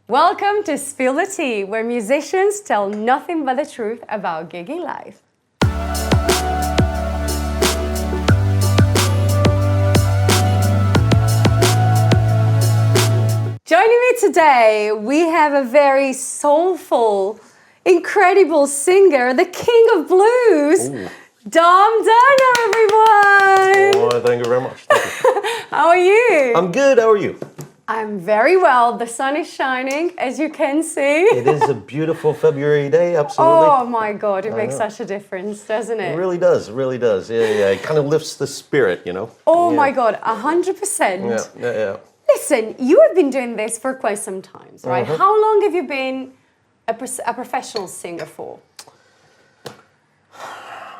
Welcome to Spill the Tea, where musicians tell nothing but the truth about gigging life. Joining me today, we have a very soulful, incredible singer, the king of blues, Ooh. Dom Durner, everyone! Oh, thank you very much. Thank you. How are you? I'm good. How are you? I'm very well. The sun is shining, as you can see. It is a beautiful February day, absolutely. Oh my God, it makes know. such a difference, doesn't it? It really does. It really does. Yeah. It kind of lifts the spirit, you know? Oh Yeah. my God, 100%. Yeah. Listen, you have been doing this for quite some time, right? How long have you been a professional singer for?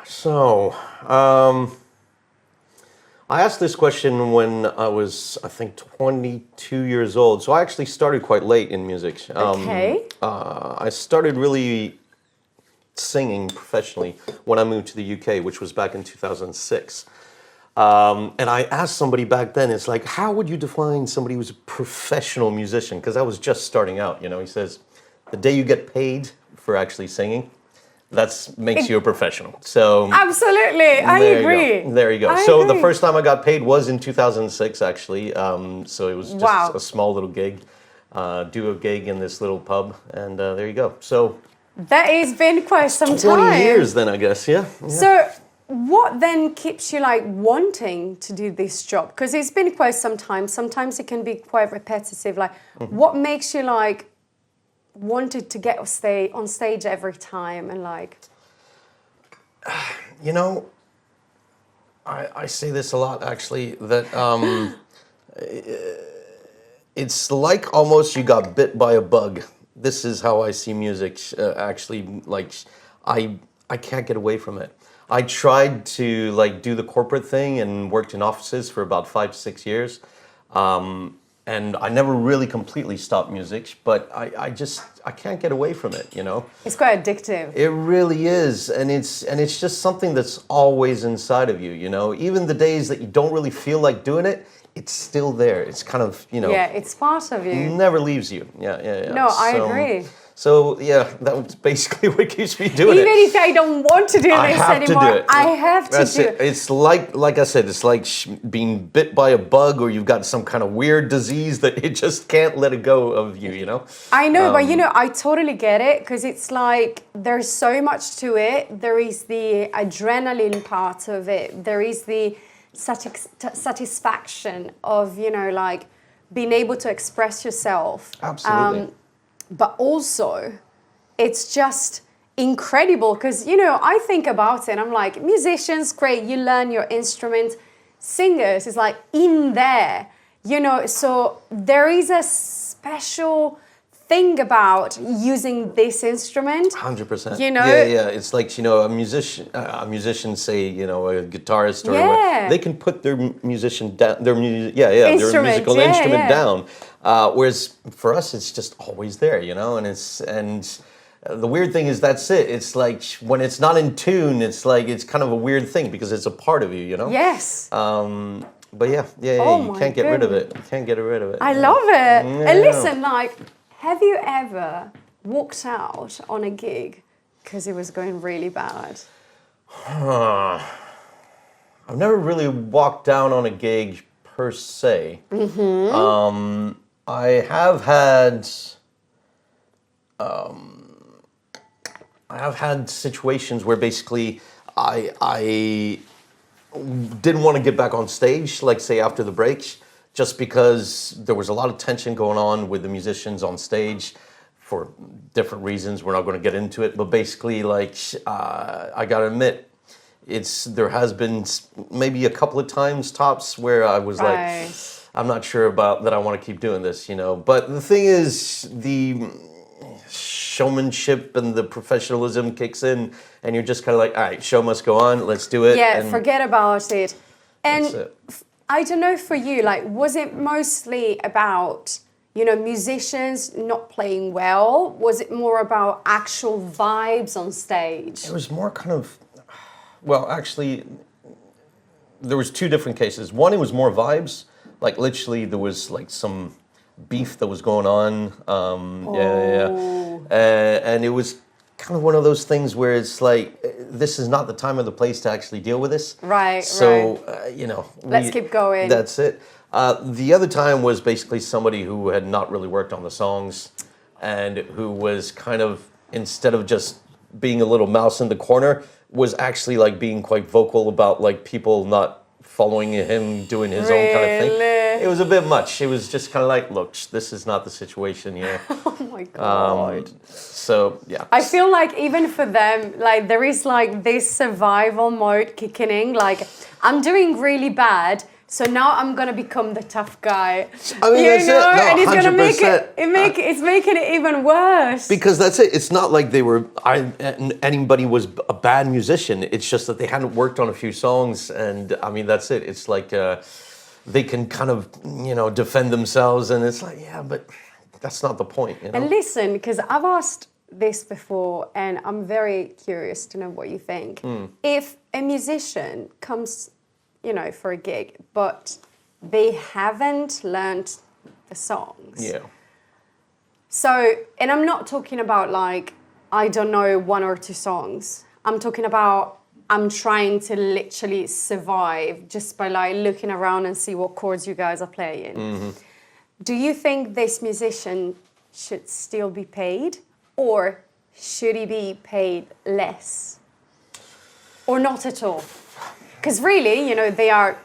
So, I asked this question when I was, I think, 22 years old. So I actually started quite late in music. Okay. I started really singing professionally when I moved to the UK, which was back in 2006. And I asked somebody back then, it's like, how would you define somebody who's a professional musician? Because I was just starting out, you know. He says, the day you get paid for actually singing, that makes you a professional. So Absolutely, I agree. There you go. I So agree. the first time I got paid was in 2006, actually. So it was just Wow. a small little gig, do a gig in this little pub, and there you go. So That has been quite some 20 time. years then, I guess, yeah. So what then keeps you like wanting to do this job? Because it's been quite some time. Sometimes it can be quite repetitive. Like, what makes you like wanted to get on stage every time and like? You know, I say this a lot, actually, that it's like almost you got bit by a bug. This is how I see music, actually. Like, I can't get away from it. I tried to like do the corporate thing and worked in offices for about 5 to 6 years. And I never really completely stopped music, but I can't get away from it, you know? It's quite addictive. It really is, and it's just something that's always inside of you, you know? Even the days that you don't really feel like doing it, it's still there. It's kind of, you know... Yeah, it's part of you. Never leaves you. Yeah. No, I agree. So, yeah, that's basically what keeps me doing Even it. if I don't want to do I this have anymore, to do it. I have to That's do it. It's like I said, it's like being bit by a bug, or you've got some kind of weird disease that it just can't let it go of you, you know? I know, but you know, I totally get it, because it's like there's so much to it. There is the adrenaline part of it. There is the satisfaction of, you know, like being able to express yourself. Absolutely. But also, it's just incredible because, you know, I think about it, I'm like, musicians, great, you learn your instrument. Singers is like in there, you know, so there is a special thing about using this instrument. 100%. You know? Yeah. It's like, you know, a musician, say, you know, a guitarist or Yeah. they can put their musician down, their musical instrument down. Whereas for us, it's just always there, you know, and the weird thing is that's it. It's like when it's not in tune, it's like it's kind of a weird thing because it's a part of you, you know. Yes. But yeah, Oh you my can't get rid of goodness. it. You can't get rid of it. I love it. And Yeah. listen, like, have you ever walked out on a gig because it was going really bad? I've never really walked down on a gig per se. I have had situations where basically I didn't want to get back on stage, like say after the break, just because there was a lot of tension going on with the musicians on stage for different reasons. We're not going to get into it, but basically, like I gotta admit, there has been maybe a couple of times tops where I was Right. like, I'm not sure about that I want to keep doing this, you know. But the thing is, the showmanship and the professionalism kicks in, and you're just kind of like, all right, show must go on, let's do it. Yeah, and forget about it. And that's it. I don't know for you, like, was it mostly about, you know, musicians not playing well? Was it more about actual vibes on stage? It was more kind of, well, actually, there was two different cases. One, it was more vibes. Like literally, there was like some beef that was going on. Oh. And it was kind of one of those things where it's like, this is not the time or the place to actually deal with this. Right. So, Let's keep going. That's it. The other time was basically somebody who had not really worked on the songs and who was kind of, instead of just being a little mouse in the corner, was actually like being quite vocal about like people not following him doing his own kind of thing. It was a bit much. It was just kind of like, look, this is not the situation here. Oh my God. So, yeah. I feel like even for them, like there is like this survival mode kicking in. Like, I'm doing really bad, so now I'm gonna become the tough guy. I mean, that's it. No, and it's gonna make 100%. it's making it even worse. Because that's it. It's not like anybody was a bad musician. It's just that they hadn't worked on a few songs, and I mean, that's it. It's like they can kind of, defend themselves, and it's like, yeah, but that's not the point. And listen, because I've asked this before, and I'm very curious to know what you think. If a musician comes, for a gig, but they haven't learned the songs. Yeah. So, and I'm not talking about like, I don't know, 1 or 2 songs. I'm talking about, I'm trying to literally survive just by like looking around and see what chords you guys are playing. Mm-hmm. Do you think this musician should still be paid, or should he be paid less? Or not at all? Because really, they are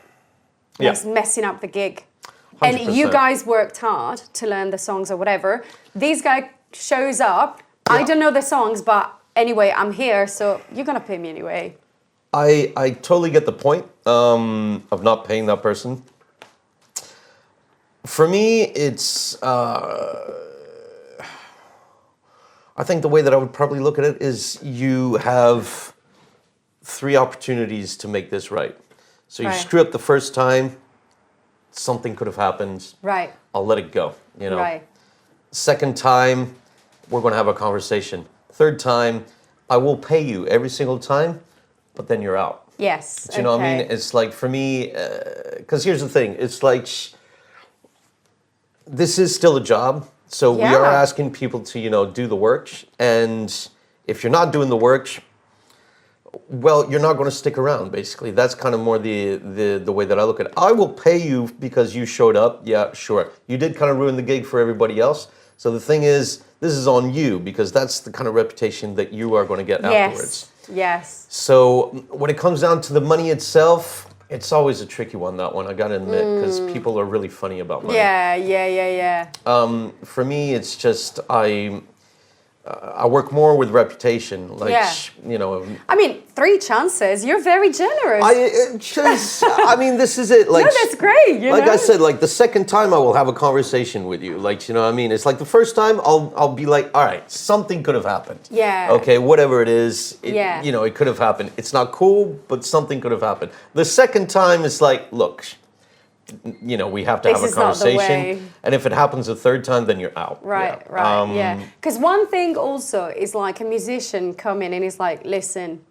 messing up the gig. 100%. And you guys worked hard to learn the songs or whatever. This guy shows up. Yeah. I don't know the songs, but anyway, I'm here, so you're going to pay me anyway. I totally get the point of not paying that person. For me, it's... I think the way that I would probably look at it is you have 3 opportunities to make this right. So you screw up the first time, something could have happened. Right. I'll let it go, Right. Second time, we're going to have a conversation. Third time, I will pay you every single time, but then you're out. Yes. Do you know what I mean? It's like, for me, because here's the thing. It's like, this is still a job. So we are asking people to, do the work. And if you're not doing the work, well, you're not going to stick around, basically. That's kind of more the way that I look at it. I will pay you because you showed up. Yeah, sure. You did kind of ruin the gig for everybody else. So the thing is, this is on you, because that's the kind of reputation that you are going to get afterwards. Yes. So when it comes down to the money itself, it's always a tricky one, that one, I got to admit, because people are really funny about money. Yeah. For me, it's just, I work more with reputation, like, I mean, 3 chances. You're very generous. This is it. Like, no, that's great. Like I said, like the second time I will have a conversation with you. Like, you know what I mean? It's like the first time I'll be like, all right, something could have happened. Yeah. Okay, whatever it is, it could have happened. It's not cool, but something could have happened. The second time it's like, look, we have to have a conversation. And if it happens a third time, then you're out. Right. Because one thing also is like a musician come in and is like, listen,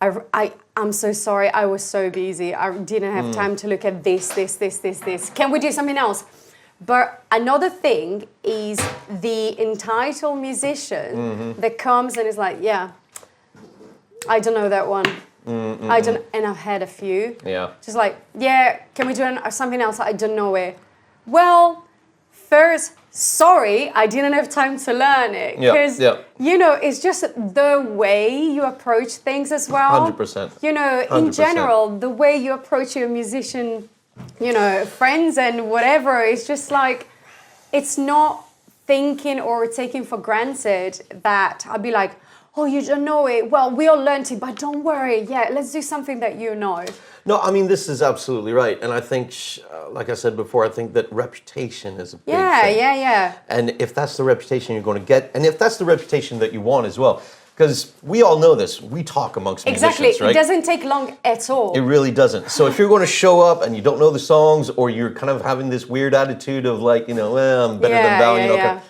I'm so sorry. I was so busy. I didn't have time to look at this. Can we do something else? But another thing is the entitled musician that comes and is like, yeah, I don't know that one. I don't, and I've had a few. Yeah. Just like, yeah, can we do something else? I don't know it. Well, first, sorry, I didn't have time to learn it. Because, it's just the way you approach things as well. 100%. In general, the way you approach your musician, friends and whatever, it's just like, it's not thinking or taking for granted that I'll be like, oh, you don't know it. Well, we all learned it, but don't worry. Yeah, let's do something that you know. No, I mean, this is absolutely right. And I think, like I said before, I think that reputation is a big thing. Yeah. And if that's the reputation you're going to get, and if that's the reputation that you want as well, because we all know this, we talk amongst musicians, right? Exactly, it doesn't take long at all. It really doesn't. So if you're going to show up and you don't know the songs, or you're kind of having this weird attitude of like, well, I'm better than Val,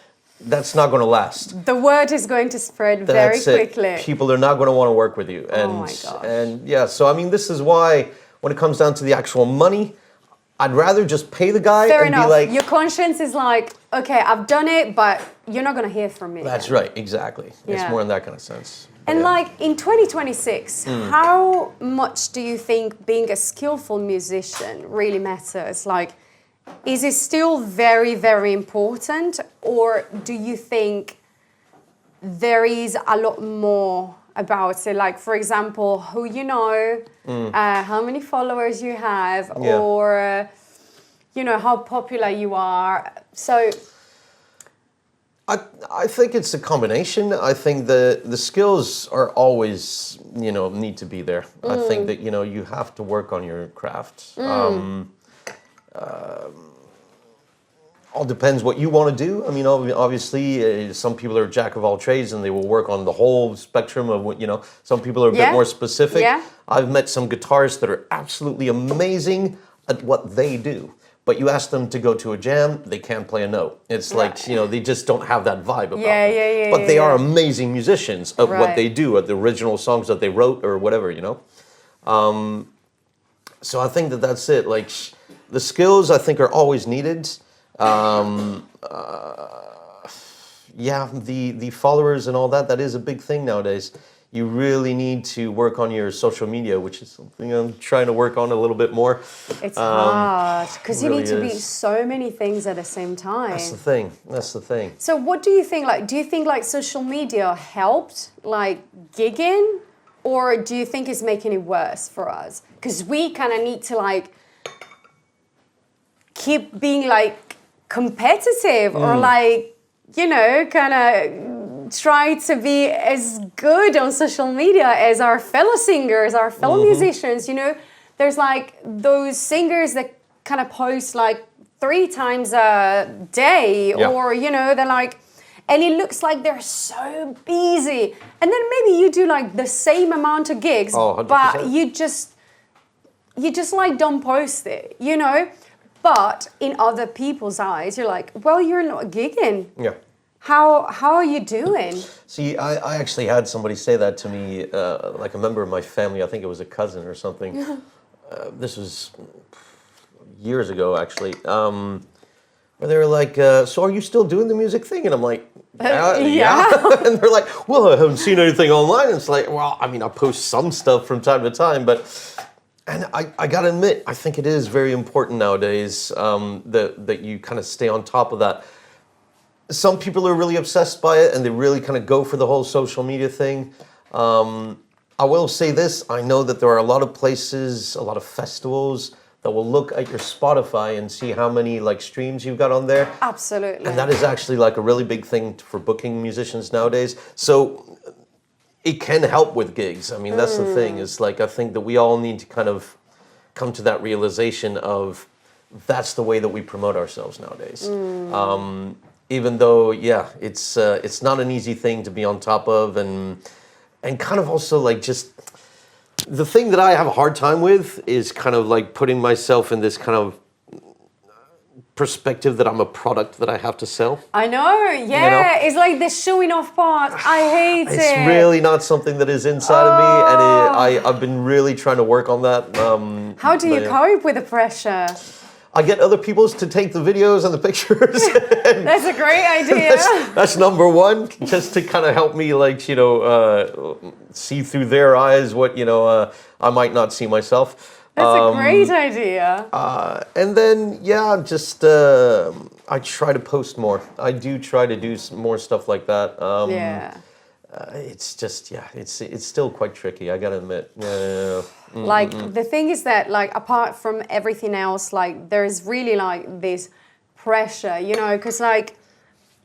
that's not going to last. The word is going to spread very quickly. People are not going to want to work with you. And, oh my gosh. And so I mean, this is why when it comes down to the actual money, I'd rather just pay the guy Fair and enough. be like, Your conscience is like, okay, I've done it, but you're not gonna hear from me. that's again. right, exactly. It's Yeah. more in that kind of sense. But And yeah. like in 2026, how much do you think being a skillful musician really matters? Like, is it still very, very important, or do you think there is a lot more about it? Like, for example, who you know, how many followers you have, Yeah. or you know how popular you are. So I think it's a combination. I think the skills are always, need to be there. I think that, you have to work on your craft. All depends what you want to do. I mean, obviously, some people are jack of all trades and they will work on the whole spectrum of what, some people are a Yeah. bit more specific. Yeah. I've met some guitarists that are absolutely amazing at what they do. But you ask them to go to a jam, they can't play a note. It's like, they just don't have that vibe about them. Yeah, But they are yeah. amazing musicians at what Right. they do, at the original songs that they wrote or whatever, So I think that that's it. Like, the skills, I think, are always needed. The followers and all that is a big thing nowadays. You really need to work on your social media, which is something I'm trying to work on a little bit more. it's hard because you really need to be is. so many things at the same time. That's the thing. So what do you think? Like, do you think like social media helped like gigging, or do you think it's making it worse for us? Because we kind of need to like keep being like competitive or like, kind of try to be as good on social media as our fellow singers, our fellow musicians. There's like those singers that kind of post like 3 times a day, Yeah. or they're like, and it looks like they're so busy, and then maybe you do like the same amount of gigs, Oh, 100%. but you just like don't post it, but in other people's eyes you're like, well, you're not gigging. Yeah. How are you doing? See, I actually had somebody say that to me, like a member of my family. I think it was a cousin or something. This was years ago, actually. Where they were like, so are you still doing the music thing? And I'm like, yeah. And they're like, well, I haven't seen anything online. And it's like, well, I mean, I post some stuff from time to time, but... And I got to admit, I think it is very important nowadays that you kind of stay on top of that. Some people are really obsessed by it and they really kind of go for the whole social media thing. I will say this, I know that there are a lot of places, a lot of festivals that will look at your Spotify and see how many like streams you've got on there. Absolutely. And that is actually like a really big thing for booking musicians nowadays. So it can help with gigs. I mean, that's the thing. Is like, I think that we all need to kind of come to that realization of that's the way that we promote ourselves nowadays. Even though, it's not an easy thing to be on top of, and kind of also like just the thing that I have a hard time with is kind of like putting myself in this kind of perspective that I'm a product that I have to sell. I know, yeah. It's like the showing off part. I hate it. It's really not something that is inside of me, and I've been really trying to work on that. How do you cope with the pressure? I get other people's to take the videos and the pictures. That's a great idea. That's number one, just to kind of help me, like, see through their eyes what, I might not see myself. That's a great idea. And then, I try to post more. I do try to do some more stuff like that. It's just, it's still quite tricky, I gotta admit. Like, the thing is that, like, apart from everything else, like, there's really, like, this pressure, because, like,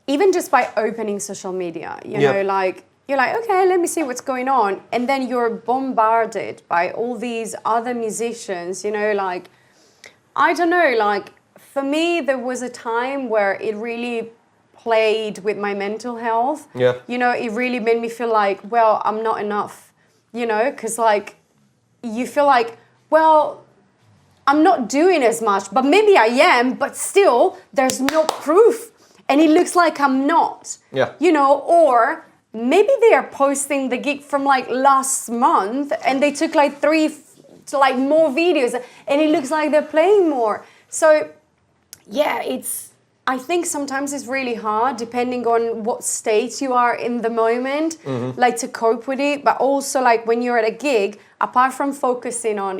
even just by opening social media, you know, like, you're like, okay, let me see what's going on. And then you're bombarded by all these other musicians, like, I don't know, like, for me, there was a time where it really played with my mental health. Yeah. It really made me feel like, well, I'm not enough, because, like, you feel like, well, I'm not doing as much, but maybe I am, but still, there's no proof. And it looks like I'm not. Yeah. Or maybe they are posting the gig from like last month and they took like 3 more videos and it looks like they're playing more. So, yeah, I think sometimes it's really hard depending on what state you are in the moment, like to cope with it. But also, like when you're at a gig, apart from focusing on,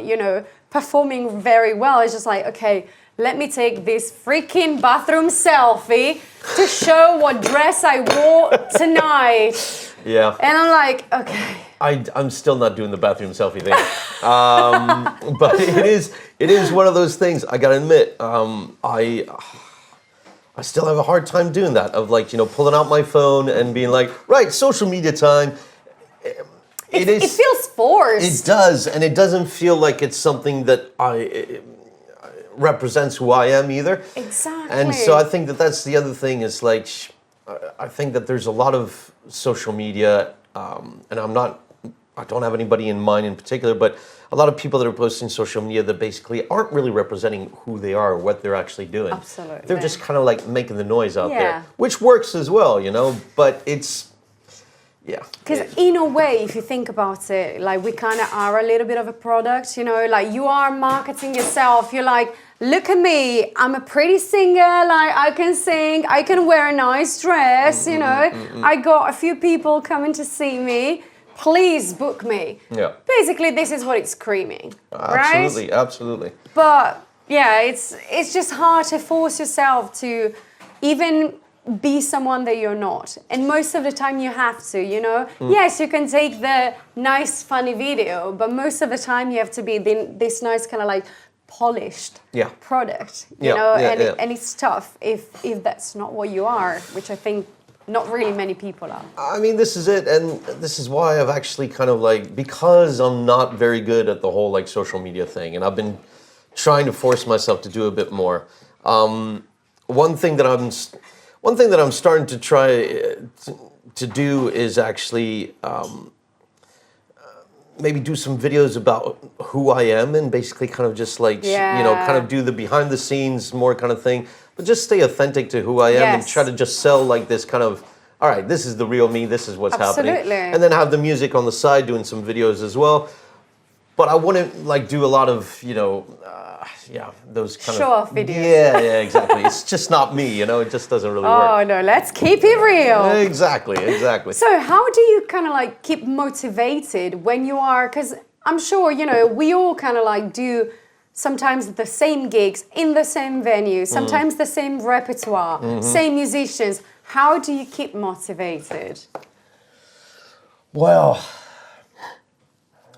performing very well, it's just like, okay, let me take this freaking bathroom selfie to show what dress I wore tonight. Yeah. And I'm like, okay. I'm still not doing the bathroom selfie thing. But it is one of those things, I gotta admit, I still have a hard time doing that, of like, pulling out my phone and being like, right, social media time. It feels forced. It does, and it doesn't feel like it's something that represents who I am either. Exactly. And so I think that's the other thing is like, I think that there's a lot of social media, and I don't have anybody in mind in particular, but a lot of people that are posting social media that basically aren't really representing who they are or what they're actually doing. Absolutely. They're just kind of like making the noise out there, which works as well, but it's, yeah. Because in a way, if you think about it, like we kind of are a little bit of a product, like you are marketing yourself. You're like, look at me, I'm a pretty singer, like I can sing, I can wear a nice dress, I got a few people coming to see me. Please book me. Yeah. Basically, this is what it's screaming, Absolutely, right? Absolutely. But yeah, it's just hard to force yourself to even be someone that you're not. And most of the time you have to, Yes, you can take the nice, funny video, but most of the time you have to be this nice kind of like polished product, and it's tough if that's not what you are, which I think not really many people are. I mean, this is it, and this is why I've actually kind of like, because I'm not very good at the whole like social media thing, and I've been trying to force myself to do a bit more. One thing that I'm starting to try to do is actually maybe do some videos about who I am, and basically kind of just like kind of do the behind the scenes more kind of thing. But just stay authentic to who I am and try to just sell like this kind of, all right, this is the real me, this is what's happening. And then have the music on the side, doing some videos as well. But I wouldn't like do a lot of, those kind show off videos. Yeah, exactly. It's just not me, it just doesn't really work. Oh no, let's keep it real. Exactly. So how do you kind of like keep motivated when you are, because I'm sure, we all kind of like do sometimes the same gigs in the same venue, sometimes the same repertoire, same musicians. How do you keep motivated? Well,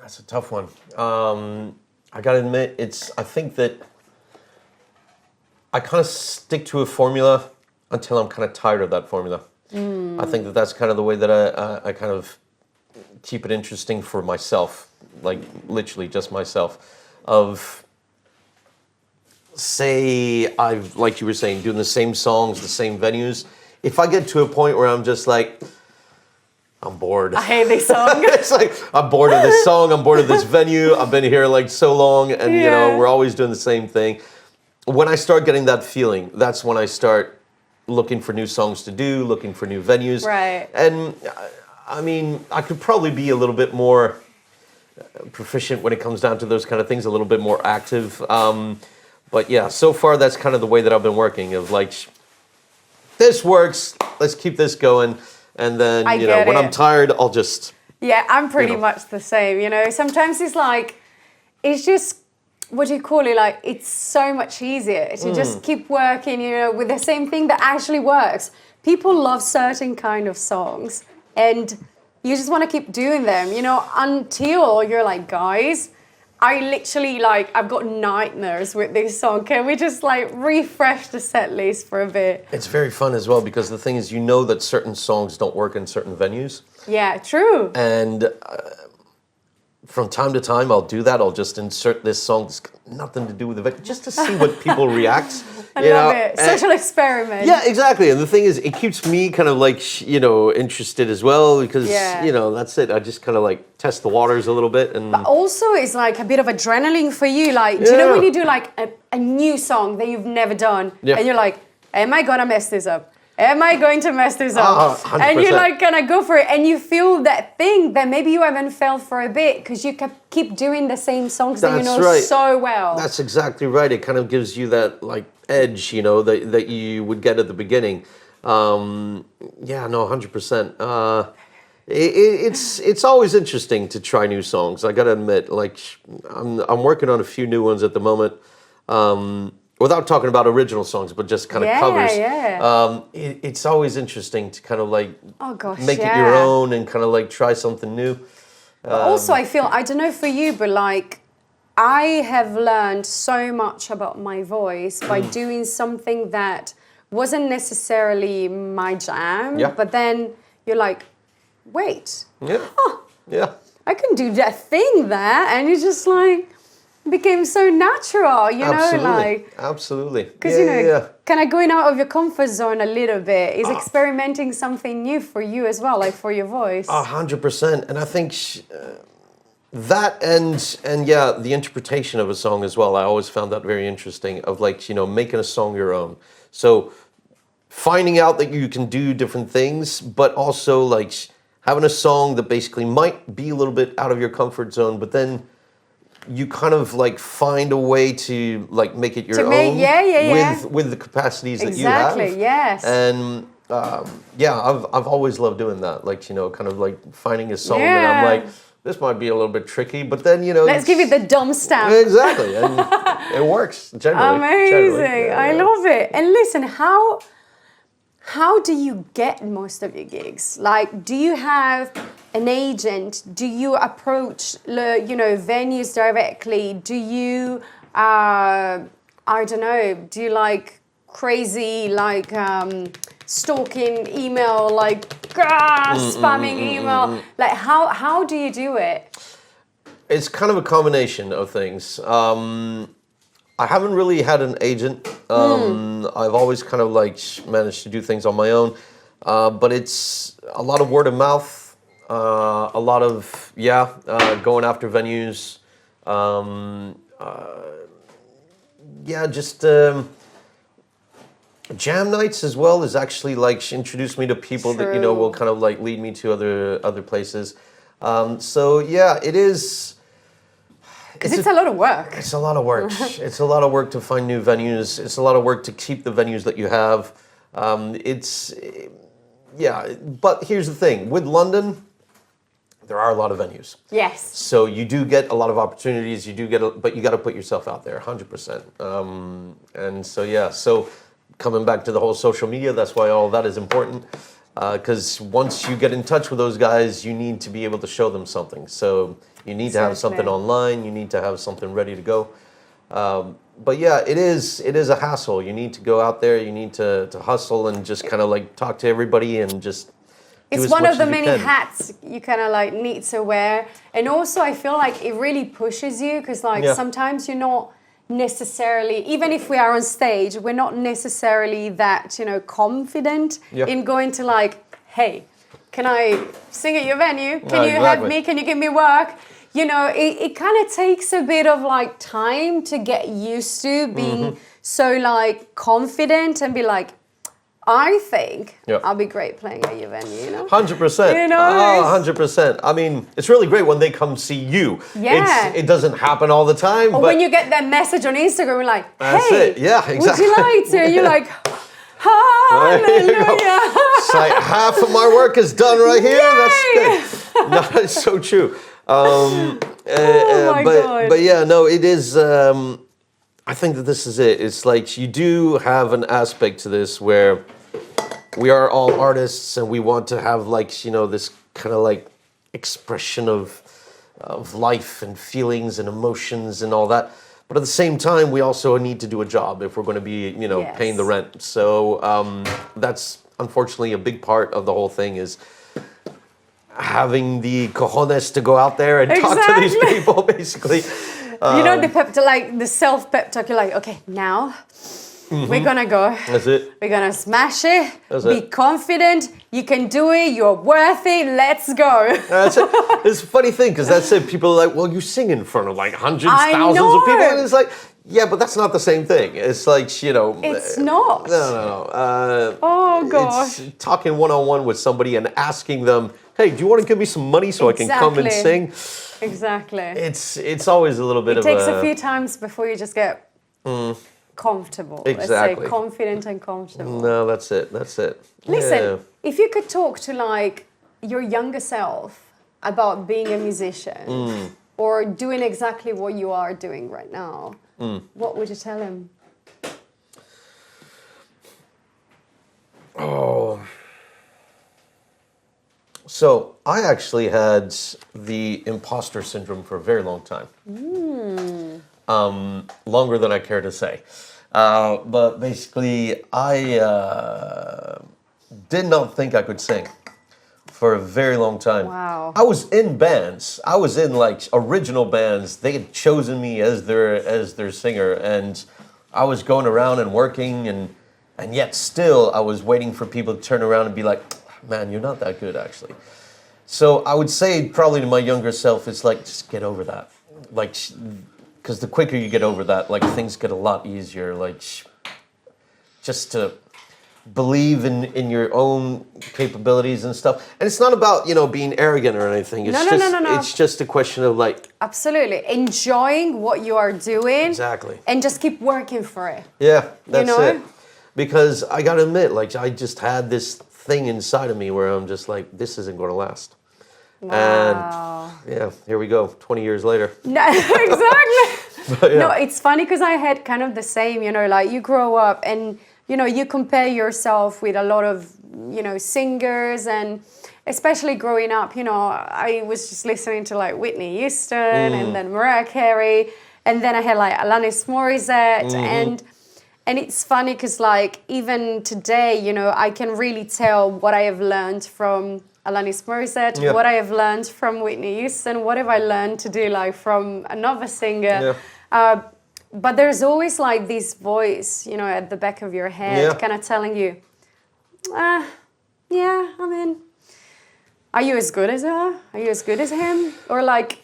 that's a tough one. I gotta admit, I think that I kind of stick to a formula until I'm kind of tired of that formula. I think that that's kind of the way that I kind of keep it interesting for myself, like literally just myself, of say like you were saying, doing the same songs, the same venues. If I get to a point where I'm just like, I'm bored. I hate this song. It's like, I'm bored of this song, I'm bored of this venue, I've been here like so long, and we're always doing the same thing. When I start getting that feeling, that's when I start looking for new songs to do, looking for new venues. Right. And I mean, I could probably be a little bit more proficient when it comes down to those kind of things, a little bit more active. But yeah, so far that's kind of the way that I've been working, of like, this works, let's keep this going. And then, when I'm tired, I'll just... Yeah, I'm pretty much the same, Sometimes it's like, it's just, what do you call it? Like, it's so much easier to just keep working, with the same thing that actually works. People love certain kind of songs, and you just want to keep doing them, until you're like, guys, I literally, I've got nightmares with this song. Can we just, refresh the set list for a bit? It's very fun as well, because the thing is, that certain songs don't work in certain venues. Yeah, true. And from time to time, I'll do that. I'll just insert this song that's got nothing to do with the venue, just to see what people react. I love it. Social experiment. Yeah, exactly. And the thing is, it keeps me kind of interested as well, because, that's it. I just kind of test the waters a little bit. But also it's like a bit of adrenaline for you. Do you know when you do a new song that you've never done? Yeah. And you're like, am I gonna mess this up? am I going to mess this up? 100%. And you're like gonna go for it, and you feel that thing that maybe you haven't felt for a bit because you keep doing the same songs that you know so well. That's exactly right. It kind of gives you that like edge, you know, that you would get at the beginning. Yeah, no, 100%. It's always interesting to try new songs. I gotta admit, like I'm working on a few new ones at the moment. Without talking about original songs, but just kind of covers. Yeah. It's always interesting to kind of like make it yeah. your own and kind of like try something new. Also, I feel, I don't know for you, but like I have learned so much about my voice by doing something that wasn't necessarily my jam, Yeah. but then you're like, wait, Yeah. Yeah. I can do that thing there, and you're just like, became so natural, you know, like absolutely. because kind of going out of your comfort zone a little bit is experimenting something new for you as well, like for your voice. 100%, and I think that and yeah, the interpretation of a song as well. I always found that very interesting. Of like making a song your own. So finding out that you can do different things, but also like having a song that basically might be a little bit out of your comfort zone, but then you kind of like find a way to like make it your own with the capacities that you have. Exactly, yes. And yeah, I've always loved doing that. Like kind of like finding a song that I'm like, this might be a little bit tricky, but then let's give it the dumb stamp. Exactly, and it works generally. Amazing, I love it. And listen, how do you get most of your gigs? Like, do you have an agent? Do you approach, venues directly? Do you, I don't know, do you like crazy, like stalking email, like spamming email? Like, how do you do it? It's kind of a combination of things. I haven't really had an agent. I've always kind of like managed to do things on my own, but it's a lot of word of mouth, a lot of going after venues, just jam nights as well is actually like introduced me to people that will kind of like lead me to other places. So yeah, it is. Because it's a lot of work. It's a lot of work. It's a lot of work to find new venues. It's a lot of work to keep the venues that you have. But here's the thing. With London, there are a lot of venues. Yes. So you do get a lot of opportunities. You do get, but you got to put yourself out there, 100%. And so, yeah. So coming back to the whole social media, that's why all that is important. Because once you get in touch with those guys, you need to be able to show them something. So you need to have something online. You need to have something ready to go. But yeah, it is a hassle. You need to go out there. You need to hustle and just kind of like talk to everybody and just. It's one of the many hats you kind of like need to wear. And also I feel like it really pushes you because like sometimes you're not necessarily, even if we are on stage, we're not necessarily that, confident in going to like, hey, can I sing at your venue? Can you have me? Can you give me work? It kind of takes a bit of like time to get used to being so like confident and be like, I think I'll be great playing at your venue, 100%. 100%. I mean, it's really great when they come see you. Yeah. It doesn't happen all the time. Or but when you get that message on Instagram, you're like, hey, that's it. Yeah, exactly. would you like to? You're like, hallelujah. It's like half of my work is done right here. That's good. No, it's so true. Oh my God. But yeah, no, it is. I think that this is it. It's like you do have an aspect to this where we are all artists and we want to have like, this kind of like expression of life and feelings and emotions and all that. But at the same time, we also need to do a job if we're going to be, paying the rent. So that's unfortunately a big part of the whole thing is having the cojones to go out there and talk to these people, basically. The pep talk, like the self-pep talk, you're like, okay, now we're gonna go. That's it. We're gonna smash it. Be it. confident. You can do it. You're worth it. Let's go. That's it. It's a funny thing because that's it. People are like, well, you sing in front of like hundreds, thousands of people. And it's like, Yeah, but that's not the same thing. It's like, It's not. No. Oh gosh. It's talking one-on-one with somebody and asking them, hey, do you want to give me some money so I can come and sing? Exactly. It's always a little bit it takes a few times before you just get comfortable. Exactly. Let's say confident and comfortable. No, that's it. Listen, if you could talk to like your younger self about being a musician or doing exactly what you are doing right now, what would you tell him? Oh. So I actually had the imposter syndrome for a very long time. Longer than I care to say. But basically, I did not think I could sing for a very long time. Wow. I was in bands. I was in like original bands. They had chosen me as their singer, and I was going around and working, and yet still I was waiting for people to turn around and be like, man, you're not that good actually. So I would say probably to my younger self, it's like, just get over that. Like, because the quicker you get over that, like things get a lot easier. Like, just to believe in your own capabilities and stuff. And it's not about, being arrogant or anything. It's No. It's just a question of like... Absolutely. Enjoying what you are doing. Exactly. And just keep working for it. Yeah, that's it. Because I got to admit, like, I just had this thing inside of me where I'm just like, this isn't going to last. Wow. And yeah, here we go, 20 years later. No, exactly. But, yeah. No, it's funny because I had kind of the same, like you grow up and, you compare yourself with a lot of, singers, and especially growing up, I was just listening to like Whitney Houston and then Mariah Carey, and then I had like Alanis Morissette, and it's funny because like even today, I can really tell what I have learned from Alanis Morissette, what I have learned from Whitney Houston, what have I learned to do like from another singer. But there's always like this voice, at the back of your head kind of telling you, are you as good as her? Are you as good as him? Or like...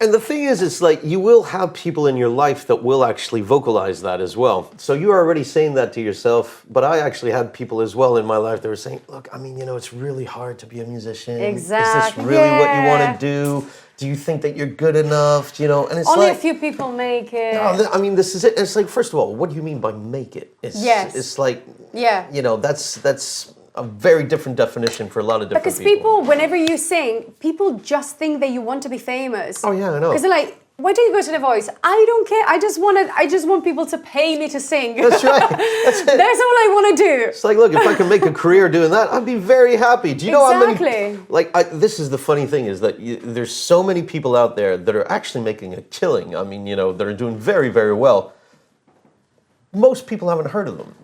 And the thing is, it's like you will have people in your life that will actually vocalize that as well. So you're already saying that to yourself, but I actually had people as well in my life that were saying, look, I mean, it's really hard to be a musician. Exactly. Is this really what you want to do? Do you think that you're good enough? And it's only like... a few people make it. No, I mean, this is it. It's like, first of all, what do you mean by make it? It's like, that's a very different definition for a lot of different people. Because people, whenever you sing, people just think that you want to be famous. Oh yeah, I know. Because they're like, why do you go to The Voice? I don't care. I just want people to pay me to sing. That's right. That's it. That's all I want to do. It's like, look, if I can make a career doing that, I'd be very happy. Do you know how Exactly. many... this is the funny thing is that there's so many people out there that are actually making a killing. I mean, that are doing very, very well. Most people haven't heard of them,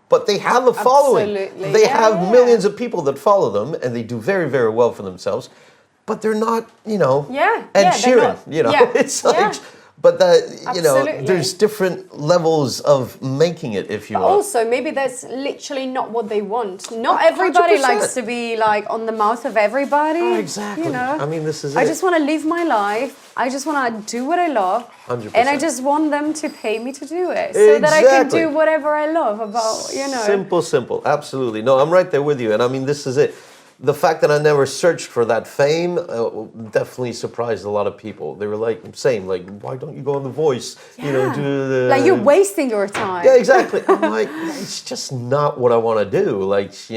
but they have a following. Absolutely. They have millions of people that follow them, and they do very, very well for themselves. But they're not, Ed Sheeran. It's like, but there's different levels of making it, if you will. Also, maybe that's literally not what they want. Not everybody 100%. likes to be like on the mouth of everybody. Oh, exactly. I mean, this is it. I just want to live my life. I just want to do what I love. 100%. And I just want them to pay me to do it. So that I can do whatever I love about, Simple. Absolutely. No, I'm right there with you. And I mean, this is it. The fact that I never searched for that fame definitely surprised a lot of people. They were like saying, like, why don't you go on The Voice? Do like you're wasting your time. Yeah, exactly. I'm like, it's just not what I want to do. Like, it's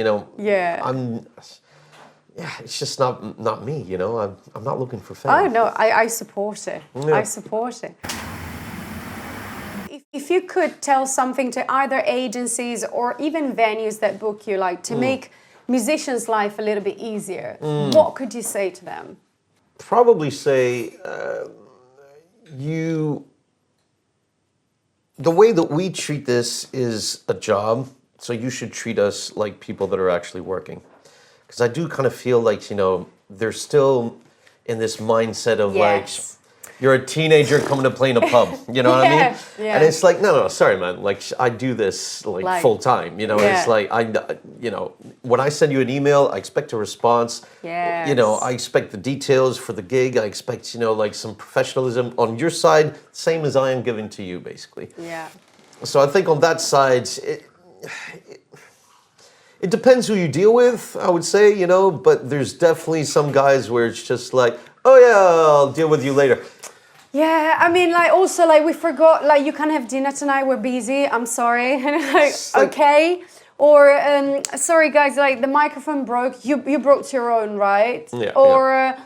just not me. I'm not looking for fame. Oh no, I support it. Yeah. I support it. If you could tell something to either agencies or even venues that book you, like to make musicians' life a little bit easier, what could you say to them? Probably say the way that we treat this is a job, so you should treat us like people that are actually working. Because I do kind of feel like, they're still in this mindset of you're a teenager coming to play in a pub. You know what I mean? Yeah. And it's like, no, sorry, man. Like, I do this like full time. You know, it's like when I send you an email, I expect a response. Yes. You know, I expect the details for the gig. I expect like some professionalism on your side, same as I am giving to you, basically. Yeah. So I think on that side, it depends who you deal with, I would say, but there's definitely some guys where it's just like, oh yeah, I'll deal with you later. Yeah, I mean, like, also, like, we forgot, like, you can't have dinner tonight, we're busy, I'm sorry. And like, okay. Or, sorry, guys, like, the microphone broke, you brought your own, right? Yeah. Or,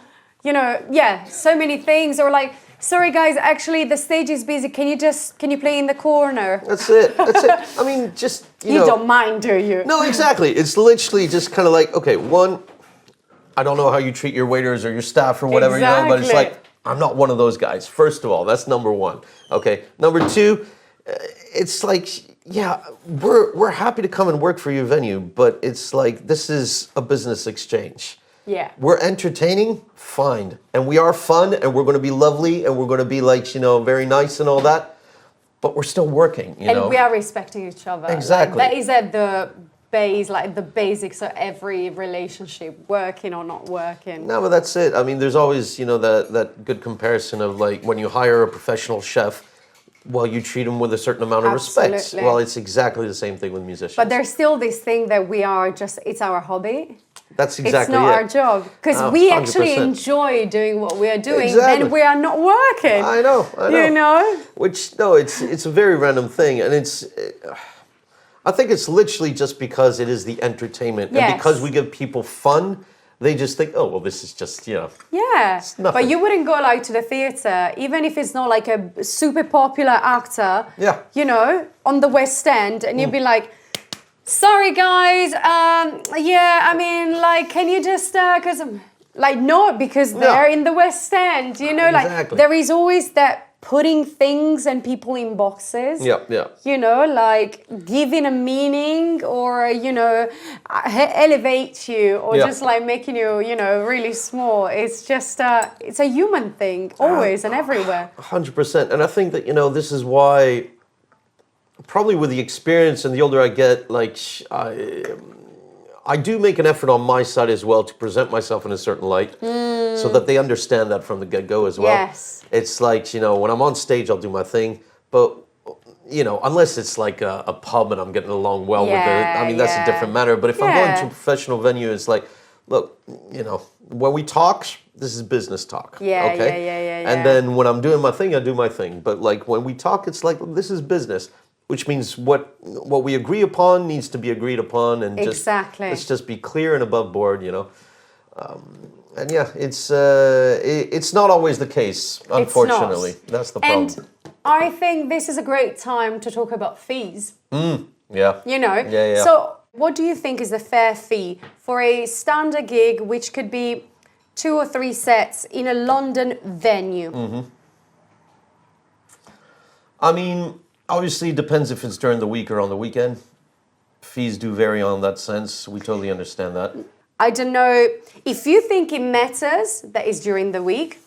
so many things. Or like, sorry, guys, actually, the stage is busy, can you play in the corner? That's it. I mean, just, You don't mind, do you? No, exactly. It's literally just kind of like, okay, one, I don't know how you treat your waiters or your staff or whatever, but it's like, I'm not one of those guys. First of all, that's number one. Okay. Number two, it's like, yeah, we're happy to come and work for your venue, but it's like, this is a business exchange. Yeah. We're entertaining, fine. And we are fun, and we're going to be lovely, and we're going to be like, very nice and all that. But we're still working, And we are respecting each other. Exactly. Like, that is at the base, like the basics of every relationship, working or not working. No, but that's it. I mean, there's always, that good comparison of like when you hire a professional chef, well, you treat them with a certain amount of respect. Well, it's exactly the same thing with musicians. But there's still this thing that it's our hobby. That's exactly It's not our job. Because we actually 100%. enjoy doing what we are doing, Exactly. and we are not working. I know. You know? Which, no, it's a very random thing. And I think it's literally just because it is the entertainment. Yes. And because we give people fun, they just think, oh, well, this is just, Yeah, nothing. but you wouldn't go like to the theatre, even if it's not like a super popular actor, on the West End, and you'd be like, sorry guys, I mean, like, can you just, because, like, no, because they're in the West End, Exactly. like, there is always that putting things and people in boxes. Yeah. Like giving a meaning or, elevate you or just like making you, really small. It's just, it's a human thing always and everywhere. 100%. And I think that, this is why, probably with the experience and the older I get, like, I do make an effort on my side as well to present myself in a certain light so that they understand that from the get-go as well. Yes. It's like, when I'm on stage, I'll do my thing. But, unless it's like a pub and I'm getting along well with it, I mean, that's a different matter. But if I'm going to a professional venue, it's like, look, when we talk, this is business talk. Okay? And then when I'm doing my thing, I do my thing. But like when we talk, it's like, this is business. Which means what we agree upon needs to be agreed upon, and let's just be clear and above board, And yeah, it's not always the case, unfortunately. That's the problem. And I think this is a great time to talk about fees. Yeah. Yeah. So what do you think is a fair fee for a standard gig, which could be 2 or 3 sets in a London venue? Mm-hmm. I mean, obviously, it depends if it's during the week or on the weekend. Fees do vary on that sense. We totally understand that. I don't know if you think it matters that it's during the week,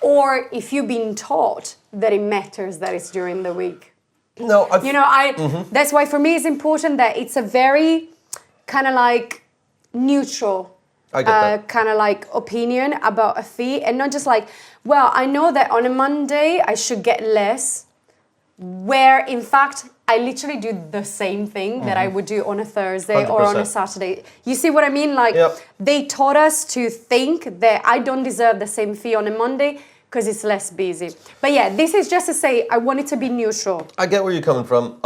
or if you've been taught that it matters that it's during the week. No, that's why for me it's important that it's a very kind of like neutral kind of like opinion about a fee, and not just like, well, I know that on a Monday I should get less, where in fact I literally do the same thing that I would do on a Thursday 100%. or on a Saturday. You see what I mean? Like, they taught us to think that I don't deserve the same fee on a Monday because it's less busy. But yeah, this is just to say I want it to be neutral. I get where you're coming from.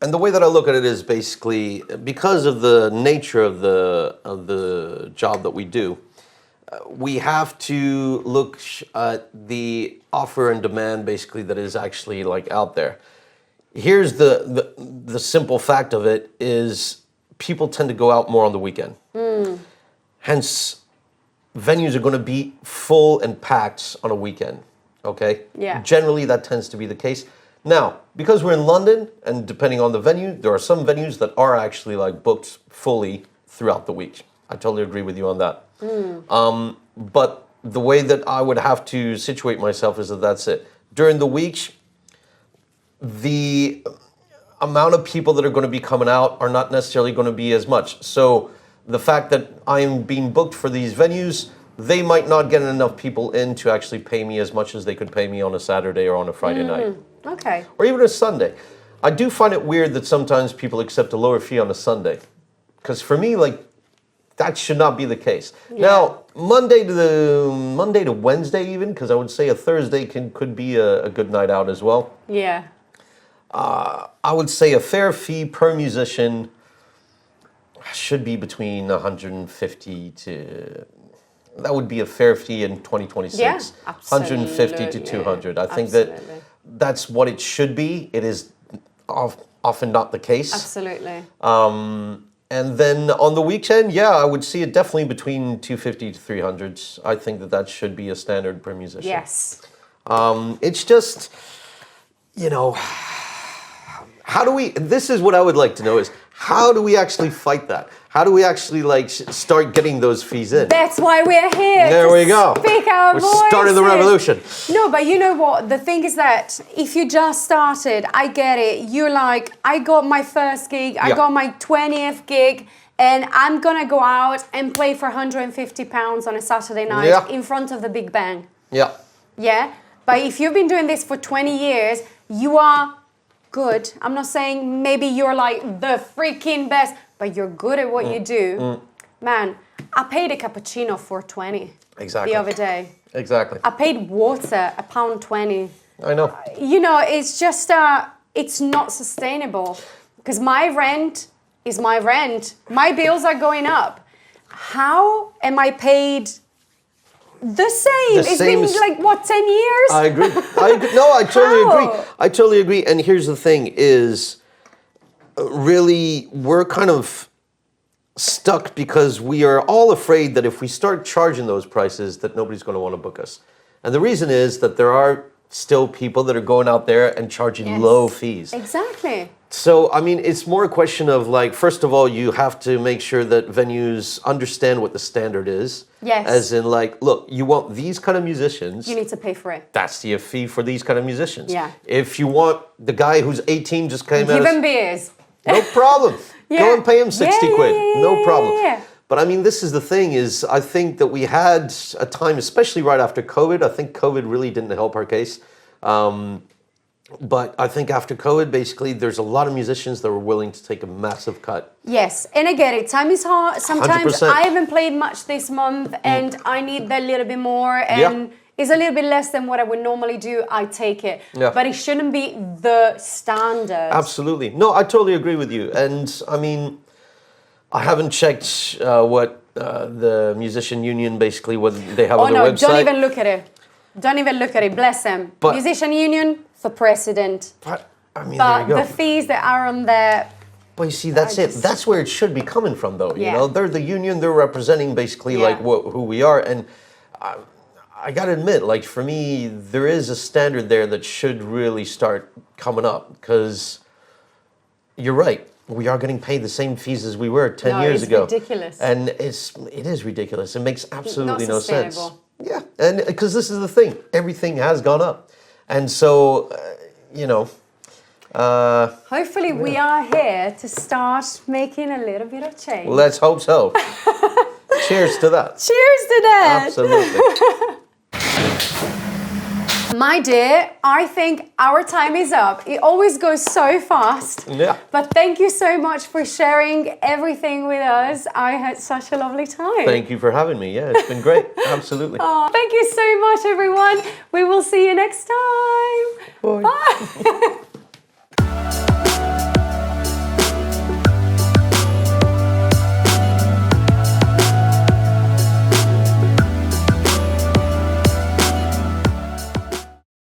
And the way that I look at it is basically because of the nature of the job that we do, we have to look at the offer and demand basically that is actually like out there. Here's the simple fact of it is people tend to go out more on the weekend. Hence, venues are going to be full and packed on a weekend, okay? Yeah. Generally, that tends to be the case. Now, because we're in London, and depending on the venue, there are some venues that are actually like booked fully throughout the week. I totally agree with you on that. But the way that I would have to situate myself is that that's it. During the week, the amount of people that are going to be coming out are not necessarily going to be as much. So the fact that I'm being booked for these venues, they might not get enough people in to actually pay me as much as they could pay me on a Saturday or on a Friday night. Okay. Or even a Sunday. I do find it weird that sometimes people accept a lower fee on a Sunday. Because for me, like, that should not be the case. Now, Monday to Wednesday even, because I would say a Thursday could be a good night out as well. Yeah. I would say a fair fee per musician should be between 150 to... That would be a fair fee in 2026. Yeah, absolutely. 150 to 200. I think that's what it should be. It is often not the case. Absolutely. And then on the weekend, yeah, I would see it definitely between 250 to 300. I think that should be a standard per musician. Yes. It's just, you know, this is what I would like to know is, how do we actually fight that? How do we actually like start getting those fees in? That's why we're here. There we go. Speak our voices. We're starting the revolution. No, but you know what? The thing is that if you just started, I get it. You're like, I got my first gig, I got my 20th gig, and I'm gonna go out and play for £150 on a Saturday night in front of the Big Bang. Yeah. Yeah? But if you've been doing this for 20 years, you are good. I'm not saying maybe you're like the freaking best, but you're good at what you do. Man, I paid a cappuccino for 20 the other day. Exactly. I paid water £1.20. I know. You know, it's just, it's not sustainable because my rent is my rent. My bills are going up. How am I paid the same? It's been like, what, 10 years? I agree. No, I totally agree. I totally agree. And here's the thing is, really, we're kind of stuck because we are all afraid that if we start charging those prices, that nobody's going to want to book us. And the reason is that there are still people that are going out there and charging low fees. Exactly. So, I mean, it's more a question of like, first of all, you have to make sure that venues understand what the standard is. Yes. As in like, look, you want these kind of musicians. You need to pay for it. That's the fee for these kind of musicians. Yeah. If you want the guy who's 18 just came out. Give him beers. No problem. Go and pay him 60 quid. No problem. Yeah. But I mean, this is the thing is, I think that we had a time, especially right after COVID. I think COVID really didn't help our case. But I think after COVID, basically, there's a lot of musicians that were willing to take a massive cut. Yes, and I get it. Time is hard. Sometimes 100%. I haven't played much this month, and I need that little bit more, and it's a little bit less than what I would normally do. I take it, but it shouldn't be the standard. Absolutely. No, I totally agree with you. And I mean, I haven't checked what the musician union, basically, what they have on their website. Don't even look at it. Don't even look at it. Bless them. But, musician union for president. But, I mean, but there you go. the fees that are on there. But you see, that's it. That's where it should be coming from, though. You know, they're the union. They're representing basically like who we are. And I got to admit, like for me, there is a standard there that should really start coming up because you're right. We are getting paid the same fees as we were 10 years ago. It's ridiculous. And it is ridiculous. It makes absolutely no sense. Yeah, and because this is the thing, everything has gone up, and so you know. Hopefully, we are here to start making a little bit of change. Let's hope so. Cheers to that. Cheers to that. Absolutely. My dear, I think our time is up. It always goes so fast. Yeah. But thank you so much for sharing everything with us. I had such a lovely time. Thank you for having me. Yeah, it's been great. Absolutely. Oh, thank you so much, everyone. We will see you next time. Bye. Bye.